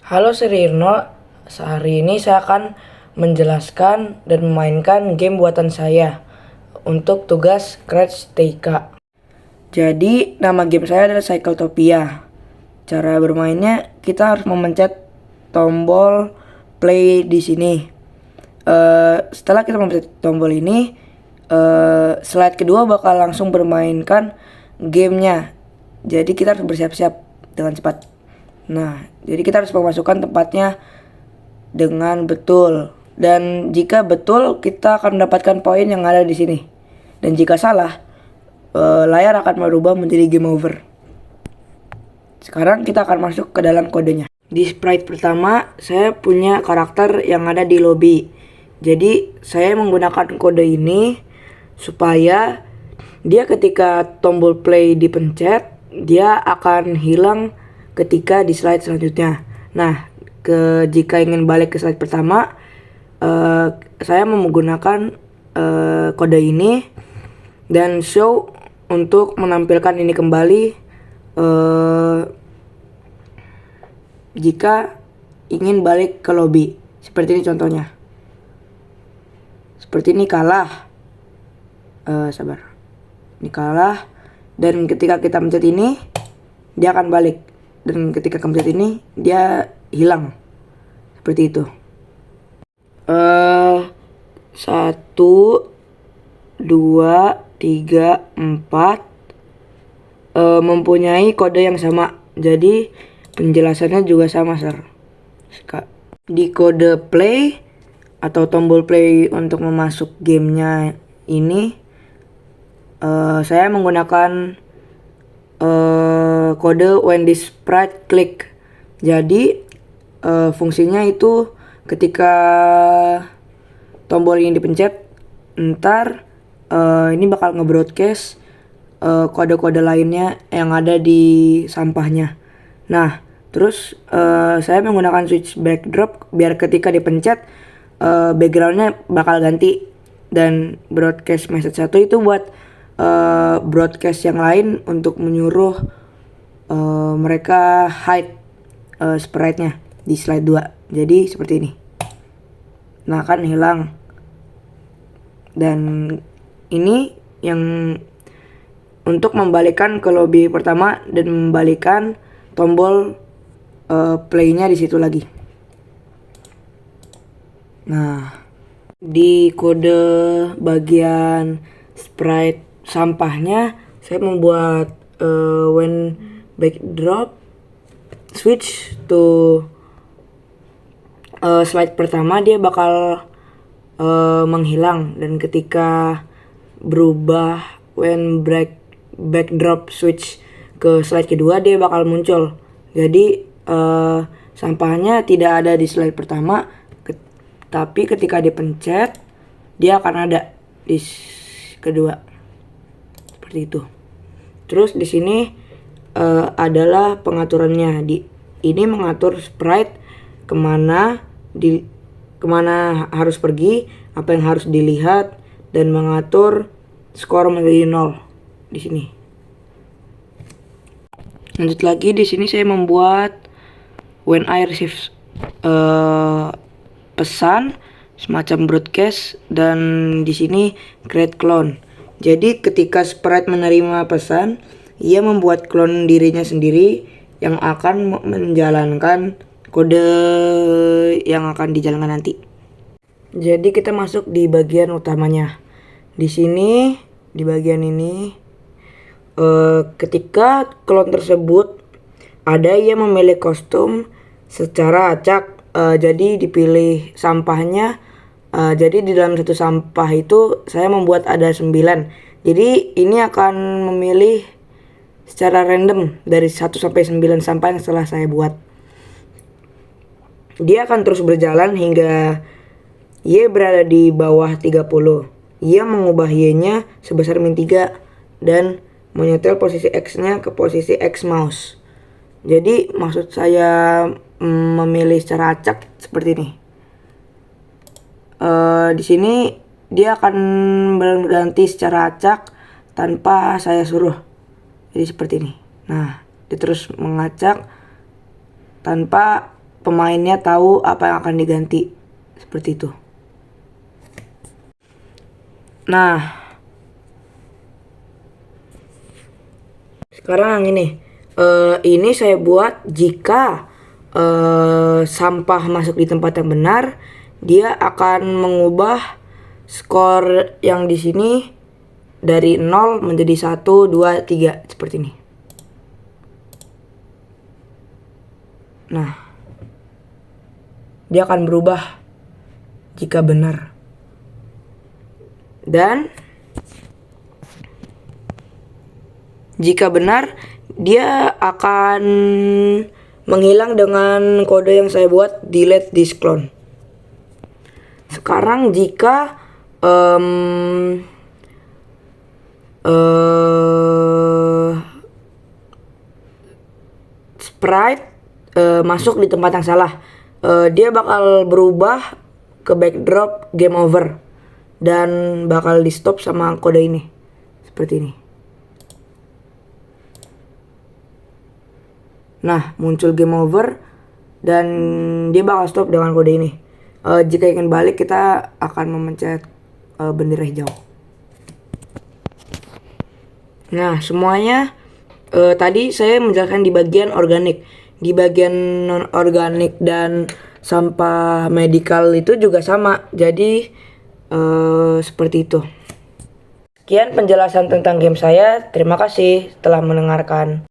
Halo Sirino, hari ini saya akan menjelaskan dan memainkan game buatan saya untuk tugas Scratch TK. Jadi, nama game saya adalah Cycletopia. Cara bermainnya, kita harus memencet tombol play di sini. Setelah kita memencet tombol ini, slide kedua bakal langsung bermainkan gamenya. Jadi kita harus bersiap-siap dengan cepat. Nah, jadi kita harus memasukkan tempatnya dengan betul. Dan jika betul, kita akan mendapatkan poin yang ada di sini. Dan jika salah, layar akan berubah menjadi game over. Sekarang kita akan masuk ke dalam kodenya. Di sprite pertama, saya punya karakter yang ada di lobby. Jadi, saya menggunakan kode ini supaya dia ketika tombol play dipencet, dia akan hilang ketika di slide selanjutnya. Nah, jika ingin balik ke slide pertama, saya menggunakan kode ini dan show untuk menampilkan ini kembali jika ingin balik ke lobby. Seperti ini contohnya. Seperti ini kalah. Sabar. Ini kalah. Dan ketika kita mencet ini, dia akan balik. Dan ketika mencet ini, dia hilang. Seperti itu. 1, 2, 3, 4 mempunyai kode yang sama. Jadi penjelasannya juga sama, Sir. Di kode play atau tombol play untuk memasuk gamenya ini, saya menggunakan kode when this sprite click. Jadi fungsinya itu ketika tombol ini dipencet, ntar ini bakal nge-broadcast kode-kode lainnya yang ada di sampahnya. Nah, terus saya menggunakan switch backdrop biar ketika dipencet backgroundnya bakal ganti. Dan broadcast message 1 itu buat broadcast yang lain untuk menyuruh mereka hide sprite-nya di slide 2. Jadi seperti ini. Nah, kan hilang. Dan ini yang untuk membalikan ke lobby pertama dan membalikan tombol play-nya di situ lagi. Nah, di kode bagian sprite sampahnya saya membuat when backdrop switch to slide pertama, dia bakal menghilang. Dan ketika berubah when backdrop switch ke slide kedua, dia bakal muncul. Jadi sampahnya tidak ada di slide pertama, tapi ketika dipencet dia akan ada di kedua. Seperti itu. Terus di sini adalah pengaturannya. Ini mengatur sprite kemana harus pergi, apa yang harus dilihat, dan mengatur skor menjadi 0 di sini. Lanjut lagi, di sini saya membuat when I receive pesan semacam broadcast, dan di sini create clone. Jadi ketika sprite menerima pesan, ia membuat clone dirinya sendiri yang akan menjalankan kode yang akan dijalankan nanti. Jadi kita masuk di bagian utamanya. Di sini, di bagian ini, ketika clone tersebut ada yang memilih kostum secara acak. Jadi dipilih sampahnya. Jadi di dalam satu sampah itu saya membuat ada 9. Jadi ini akan memilih secara random dari 1 sampai 9 sampah yang setelah saya buat. Dia akan terus berjalan hingga Y berada di bawah 30. Ia mengubah Y-nya sebesar -3 dan menyetel posisi X-nya ke posisi X mouse. Jadi maksud saya memilih secara acak seperti ini. Di sini dia akan berganti secara acak tanpa saya suruh. Jadi seperti ini. Nah, dia terus mengacak tanpa pemainnya tahu apa yang akan diganti. Seperti itu. Nah, sekarang ini saya buat jika sampah masuk di tempat yang benar, dia akan mengubah skor yang di sini dari 0 menjadi 1, 2, 3 seperti ini. Nah, dia akan berubah jika benar. Dan jika benar, dia akan menghilang dengan kode yang saya buat, delete this clone. Sekarang jika sprite masuk di tempat yang salah, dia bakal berubah ke backdrop game over dan bakal di stop sama kode ini seperti ini. Nah, muncul game over dan dia bakal stop dengan kode ini. Jika ingin balik, kita akan memencet bendera hijau. Nah, semuanya tadi saya menjelaskan di bagian organik. Di bagian non organik dan sampah medikal itu juga sama. Jadi seperti itu. Sekian penjelasan tentang game saya. Terima kasih telah mendengarkan.